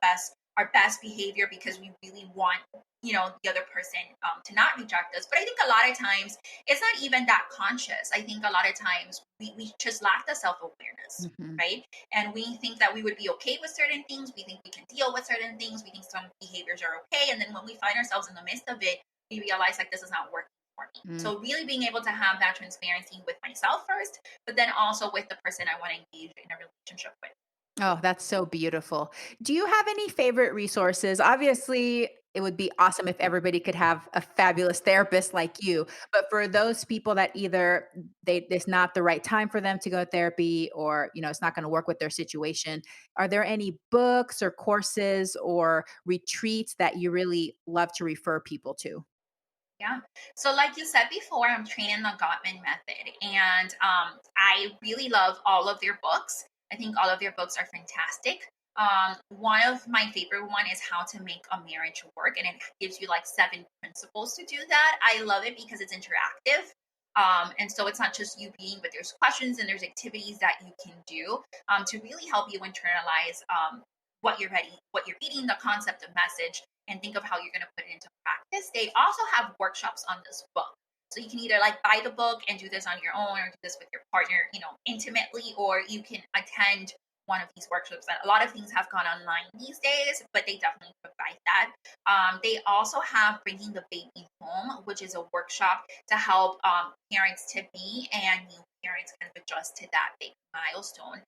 our best behavior because we really want, the other person to not reject us. But I think a lot of times it's not even that conscious. I think a lot of times we just lack the self-awareness, Mhm. right? And we think that we would be okay with certain things. We think we can deal with certain things. We think some behaviors are okay. And then when we find ourselves in the midst of it, we realize like this is not working for me. Mm. So really being able to have that transparency with myself first, but then also with the person I want to engage in a relationship with. Oh, that's so beautiful. Do you have any favorite resources? Obviously, it would be awesome if everybody could have a fabulous therapist like you. But for those people that either it's not the right time for them to go to therapy, or it's not going to work with their situation, are there any books or courses or retreats that you really love to refer people to? Yeah. So, like you said before, I'm trained in the Gottman method, and I really love all of their books. I think all of their books are fantastic. One of my favorite one is How to Make a Marriage Work, and it gives you like 7 principles to do that. I love it because it's interactive. And so it's not just you being, but there's questions and there's activities that you can do to really help you internalize what you're reading, the concept, the message, and think of how you're going to put it into practice. They also have workshops on this book. So you can either like buy the book and do this on your own, or do this with your partner, intimately, or you can attend one of these workshops. And a lot of things have gone online these days, but they definitely provide that. They also have Bringing the Baby Home, which is a workshop to help parents to be and new parents kind of adjust to that big milestone.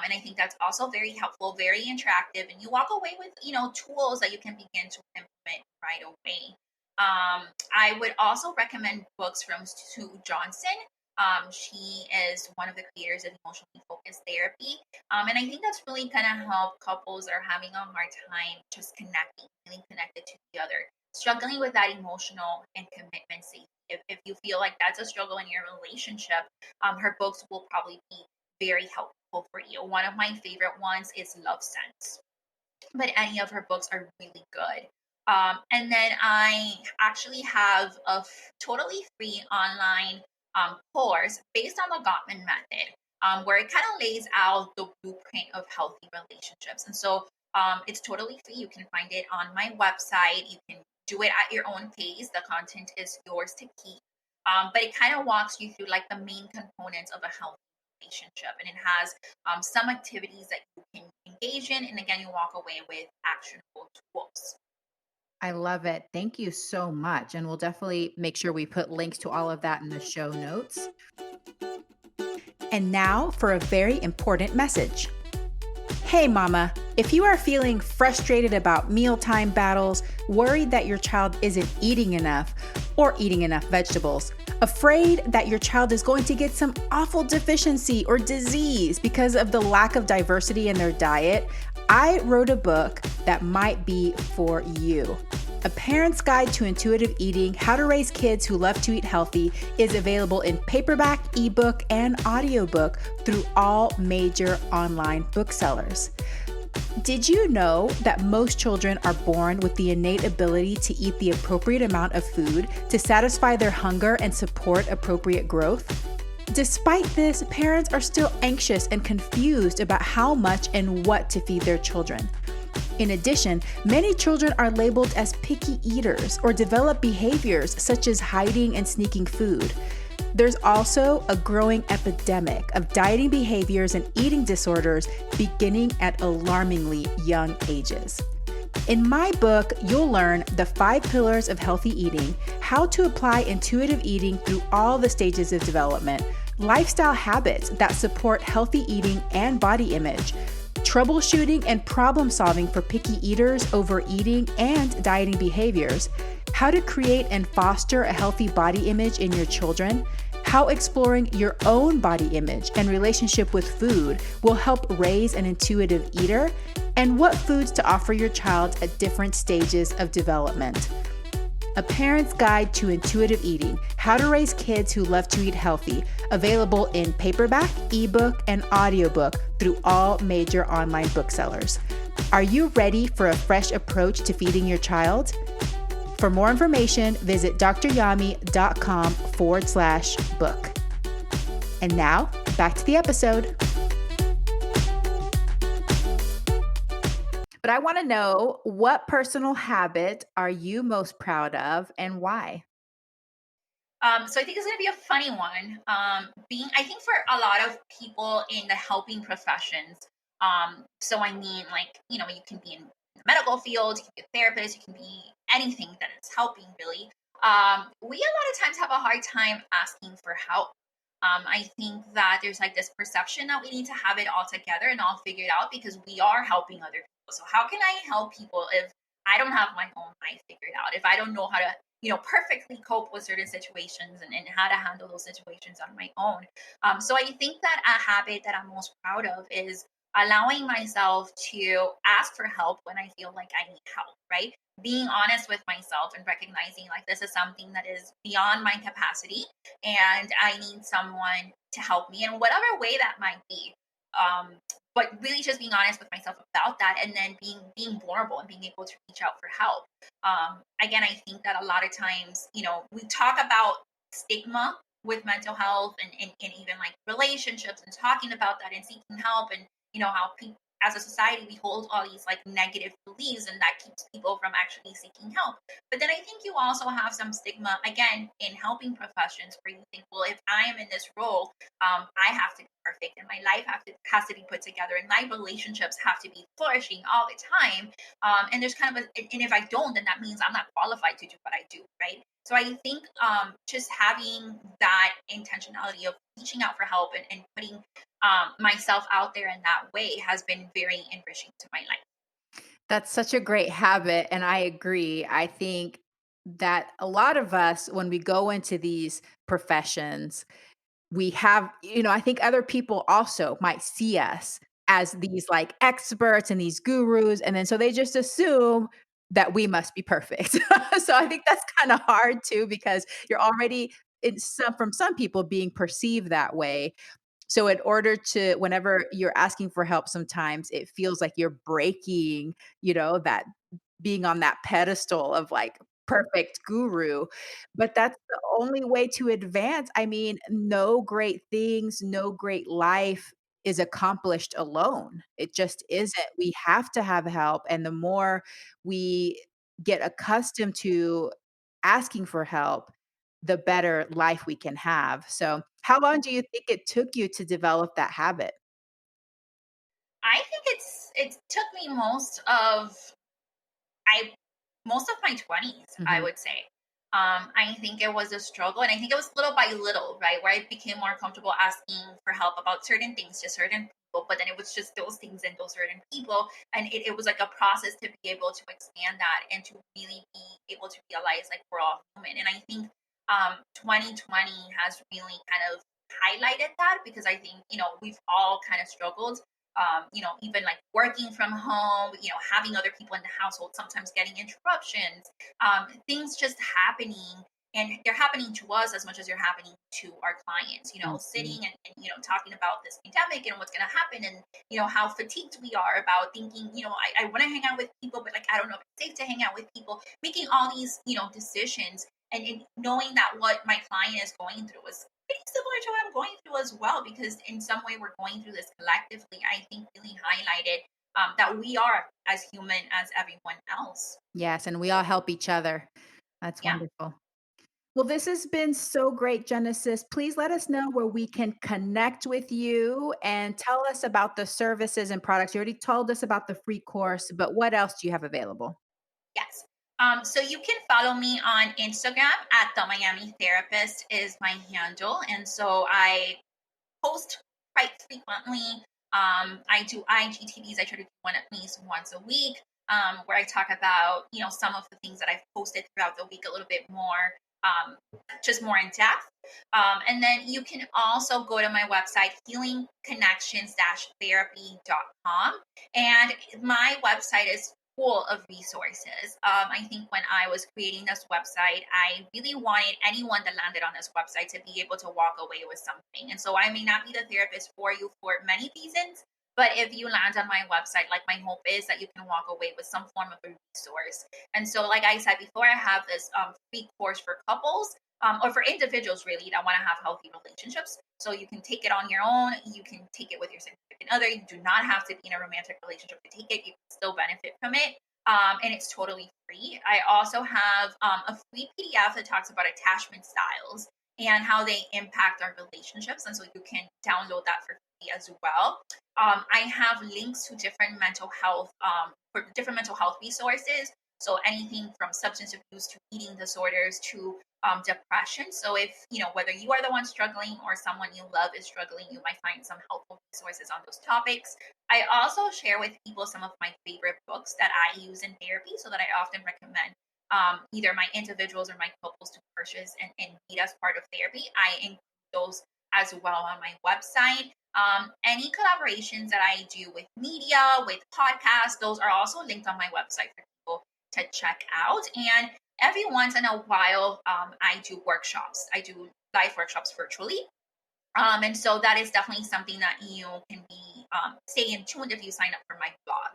And I think that's also very helpful, very interactive, and you walk away with, tools that you can begin to implement right away. I would also recommend books from Sue Johnson. She is one of the creators of emotionally focused therapy. And I think that's really going to help couples that are having a hard time just connecting, feeling connected to the other, struggling with that emotional and commitment safety. If you feel like that's a struggle in your relationship, her books will probably be very helpful for you. One of my favorite ones is Love Sense, but any of her books are really good. And then I actually have a totally free online course based on the Gottman method, where it kind of lays out the blueprint of healthy relationships. And so it's totally free. You can find it on my website. You can do it at your own pace. The content is yours to keep. But it kind of walks you through like the main components of a healthy relationship, and it has some activities that you can engage in, and again you walk away with actionable tools. I love it. Thank you so much. And we'll definitely make sure we put links to all of that in the show notes. And now for a very important message. Hey, mama, if you are feeling frustrated about mealtime battles, worried that your child isn't eating enough or eating enough vegetables, afraid that your child is going to get some awful deficiency or disease because of the lack of diversity in their diet, I wrote a book that might be for you. A Parent's Guide to Intuitive Eating: How to Raise Kids Who Love to Eat Healthy is available in paperback, ebook, and audiobook through all major online booksellers. Did you know that most children are born with the innate ability to eat the appropriate amount of food to satisfy their hunger and support appropriate growth? Despite this, parents are still anxious and confused about how much and what to feed their children. In addition, many children are labeled as picky eaters or develop behaviors such as hiding and sneaking food. There's also a growing epidemic of dieting behaviors and eating disorders beginning at alarmingly young ages. In my book, you'll learn the 5 pillars of healthy eating, how to apply intuitive eating through all the stages of development, lifestyle habits that support healthy eating and body image, troubleshooting and problem solving for picky eaters, overeating, and dieting behaviors, how to create and foster a healthy body image in your children, how exploring your own body image and relationship with food will help raise an intuitive eater, and what foods to offer your child at different stages of development. A Parent's Guide to Intuitive Eating: How to Raise Kids Who Love to Eat Healthy, available in paperback, ebook, and audiobook through all major online booksellers. Are you ready for a fresh approach to feeding your child? For more information, visit dryami.com/book. And now, back to the episode. But I want to know, what personal habit are you most proud of and why? So I think it's going to be a funny one. I think for a lot of people in the helping professions, so I mean, like, you can be in the medical field, you can be a therapist, you can be anything that is helping, really. We a lot of times have a hard time asking for help. I think that there's like this perception that we need to have it all together and all figured out because we are helping other people. So how can I help people if I don't have my own life figured out? If I don't know how to perfectly cope with certain situations and how to handle those situations on my own. So I think that a habit that I'm most proud of is allowing myself to ask for help when I feel like I need help, right? Being honest with myself and recognizing like this is something that is beyond my capacity and I need someone to help me in whatever way that might be. But really just being honest with myself about that and then being vulnerable and being able to reach out for help. Again, I think that a lot of times, we talk about stigma with mental health and even like relationships and talking about that and seeking help and, how people as a society, we hold all these like negative beliefs and that keeps people from actually seeking help. But then I think you also have some stigma, again, in helping professions where you think, well, if I am in this role, I have to be perfect and my life has to be put together and my relationships have to be flourishing all the time. And there's kind of and if I don't, then that means I'm not qualified to do what I do, right? So I think just having that intentionality of reaching out for help and putting myself out there in that way has been very enriching to my life. That's such a great habit. And I agree. I think that a lot of us, when we go into these professions, we have, I think other people also might see us as these like experts and these gurus. And then so they just assume that we must be perfect. So I think that's kind of hard too, because you're already from some people being perceived that way. So in order to, whenever you're asking for help, sometimes it feels like you're breaking, that being on that pedestal of like perfect guru, but that's the only way to advance. I mean, no great things, no great life is accomplished alone. It just isn't. We have to have help. And the more we get accustomed to asking for help, the better life we can have. So, how long do you think it took you to develop that habit? I think it took me most of I most of my 20s, I Mhm. would say. I think it was a struggle, and I think it was little by little, right, where I became more comfortable asking for help about certain things to certain people, but then it was just those things and those certain people, and it was like a process to be able to expand that and to really be able to realize like we're all human. And I think 2020 has really kind of highlighted that, because I think we've all kind of struggled, even like working from home, having other people in the household, sometimes getting interruptions, things just happening. And they're happening to us as much as they're happening to our clients, Mhm. sitting and talking about this pandemic and what's going to happen, and, how fatigued we are about thinking, I want to hang out with people, but like, I don't know if it's safe to hang out with people, making all these, decisions, and knowing that what my client is going through is pretty similar to what I'm going through as well, because in some way we're going through this collectively. I think really highlighted that we are as human as everyone else. Yes, and we all help each other. That's Yeah. wonderful. Well, this has been so great, Genesis. Please let us know where we can connect with you and tell us about the services and products. You already told us about the free course, but what else do you have available? Yes. So you can follow me on Instagram at the Miami Therapist is my handle, and so I post quite frequently. I do IGTVs. I try to do one at least once a week, where I talk about some of the things that I've posted throughout the week a little bit more, just more in depth. And then you can also go to my website, healingconnections-therapy.com, and my website is full of resources. I think when I was creating this website, I really wanted anyone that landed on this website to be able to walk away with something. And so I may not be the therapist for you for many reasons, but if you land on my website, like, my hope is that you can walk away with some form of a resource. And so, like I said before, I have this free course for couples, or for individuals really that want to have healthy relationships. So you can take it on your own. You can take it with your significant other. You do not have to be in a romantic relationship to take it. You can still benefit from it. And it's totally free. I also have a free PDF that talks about attachment styles and how they impact our relationships. And so you can download that for free as well. I have links to different mental health, for different mental health resources. So anything from substance abuse to eating disorders to depression. So if, whether you are the one struggling or someone you love is struggling, you might find some helpful resources on those topics. I also share with people some of my favorite books that I use in therapy, so that I often recommend either my individuals or my couples to purchase and read as part of therapy. I include those as well on my website. Any collaborations that I do with media, with podcasts, those are also linked on my website for people to check out. And every once in a while, I do workshops. I do live workshops virtually. And so that is definitely something that you can be stay in tune if you sign up for my blog.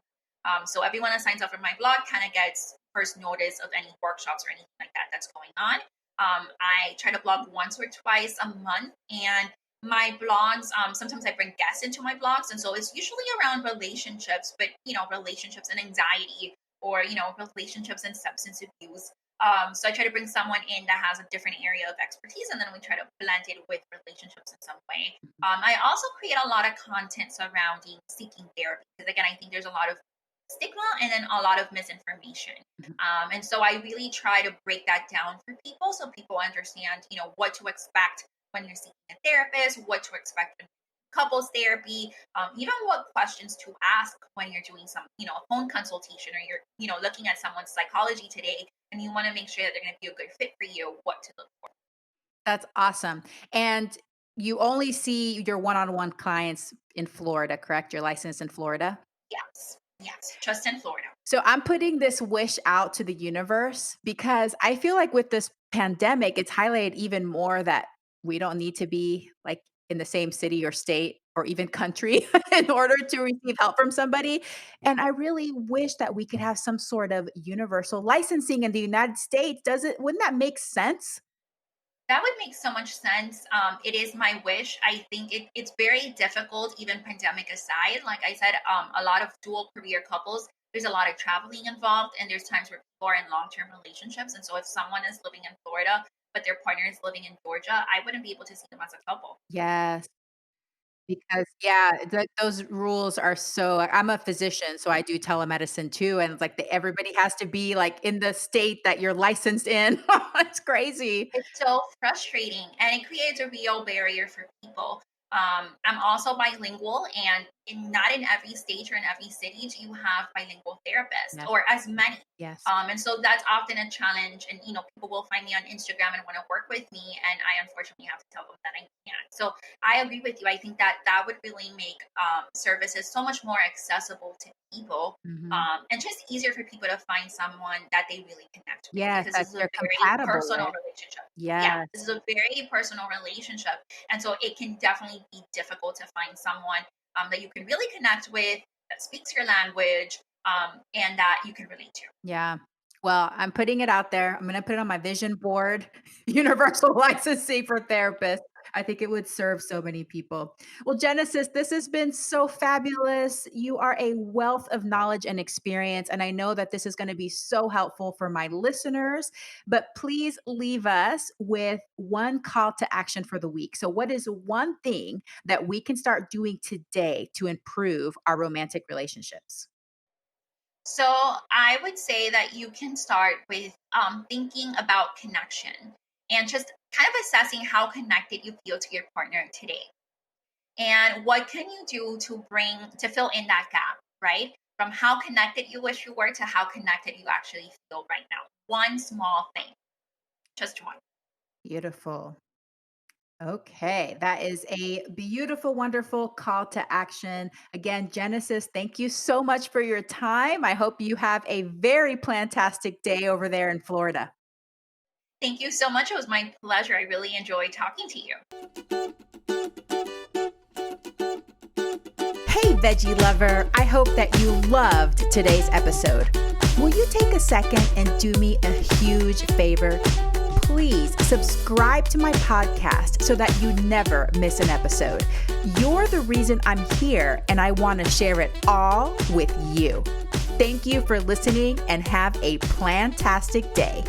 So everyone that signs up for my blog kind of gets first notice of any workshops or anything like that that's going on. I try to blog once or twice a month, and my blogs, sometimes I bring guests into my blogs, and so it's usually around relationships, but relationships and anxiety, or relationships and substance abuse. So I try to bring someone in that has a different area of expertise, and then we try to blend it with relationships in some way. I also create a lot of content surrounding seeking therapy, because again, I think there's a lot of stigma and then a lot of misinformation. Mhm. And so I really try to break that down for people, so people understand, what to expect when you're seeking a therapist, what to expect when couples therapy, even what questions to ask when you're doing some, a phone consultation, or you're, looking at someone's psychology today, and you want to make sure that they're going to be a good fit for you, what to look for. That's awesome. And you only see your one-on-one clients in Florida, correct? You're licensed in Florida? Yes. Yes. Just in Florida. So I'm putting this wish out to the universe because I feel like with this pandemic, it's highlighted even more that we don't need to be like in the same city or state or even country in order to receive help from somebody. And I really wish that we could have some sort of universal licensing in the United States. Does it, wouldn't that make sense? That would make so much sense. It is my wish. I think it's very difficult, even pandemic aside. Like I said, a lot of dual career couples, there's a lot of traveling involved, and there's times where people are in long term relationships. And so if someone is living in Florida, but their partner is living in Georgia, I wouldn't be able to see them as a couple. Yes. Because those rules are so I'm a physician, so I do telemedicine too, and it's like everybody has to be, like, in the state that you're licensed in. It's crazy. It's so frustrating and it creates a real barrier for people. I'm also bilingual, and not in every state or in every city do you have bilingual therapists Yes, or as many. yes. And so that's often a challenge. And, people will find me on Instagram and want to work with me. And I unfortunately have to tell them that I can't. So I agree with you. I think that that would really make services so much more accessible to people, Mhm. and just easier for people to find someone that they really connect with, Yes, because that this is a you're very compatible personal with. relationship. Yeah, Yes. this is a very personal relationship. And so it can definitely be difficult to find someone that you can really connect with, that speaks your language, and that you can relate to. Yeah. Well, I'm putting it out there. I'm gonna put it on my vision board, universal licensing for therapists. I think it would serve so many people. Well, Genesis, this has been so fabulous. You are a wealth of knowledge and experience, and I know that this is going to be so helpful for my listeners. But please leave us with one call to action for the week. So, what is one thing that we can start doing today to improve our romantic relationships? So I would say that you can start with thinking about connection and just kind of assessing how connected you feel to your partner today. And what can you do to fill in that gap, right? From how connected you wish you were to how connected you actually feel right now. One small thing, just one. Beautiful. Okay, that is a beautiful, wonderful call to action. Again, Genesis, thank you so much for your time. I hope you have a very plantastic day over there in Florida. Thank you so much. It was my pleasure. I really enjoyed talking to you. Hey, veggie lover, I hope that you loved today's episode. Will you take a second and do me a huge favor? Please subscribe to my podcast so that you never miss an episode. You're the reason I'm here, and I want to share it all with you. Thank you for listening, and have a plantastic day.